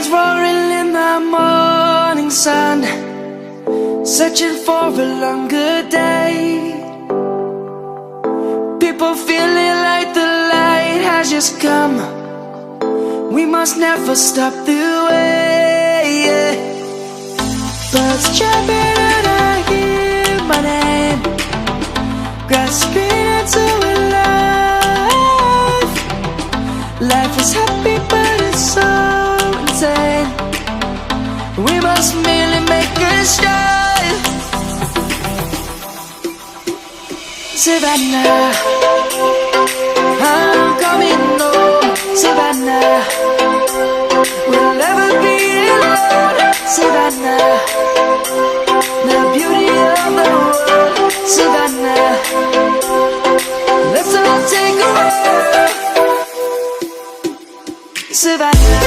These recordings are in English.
Lions roaring in the morning sun, searching for a longer day. People feeling like the light has just come. We must never stop the way. Birds chirping and I hear my name, grasping into a life. Life is happy but it's so insane. We must merely make a start. Savannah, I'm coming home. Savannah, we'll never be alone. Savannah, the beauty of the world. Savannah, let's all take a walk. Savannah,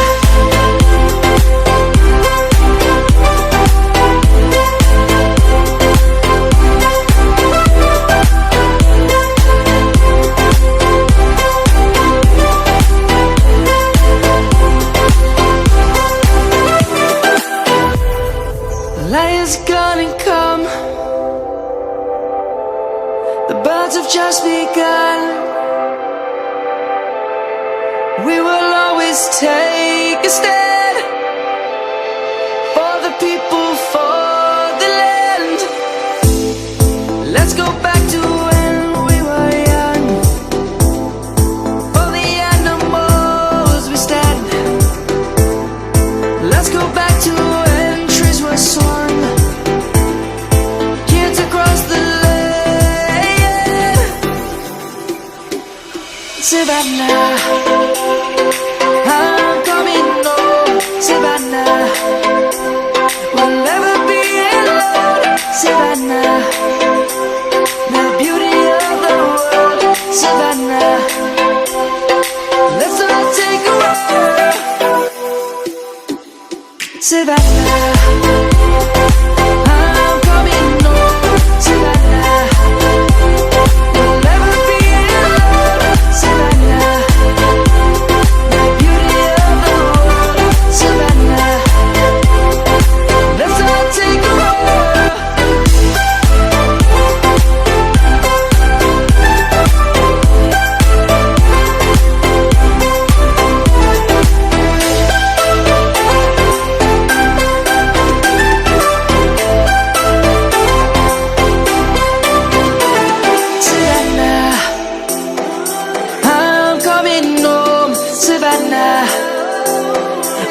lion's gonna come. The birds have just begun. We will always take a stand for the people, for the land. Let's go back to when we were young. For the animals we stand. Let's go back to when trees were swung, kids across the land. Savannah, I'm coming home. Savannah, we'll never be alone. Savannah, the beauty of the world. Savannah, let's all take a walk. Savannah, I'm coming home. Savannah, we'll never be alone. Savannah, the beauty of the world. Savannah, let's all take a walk. Savannah, I'm coming home. Savannah,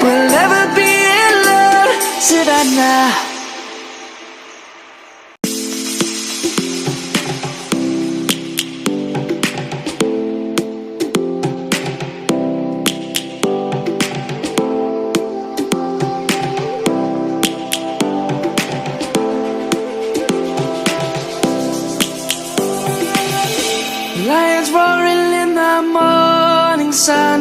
we'll never be alone. Savannah. Lions roaring in the morning sun,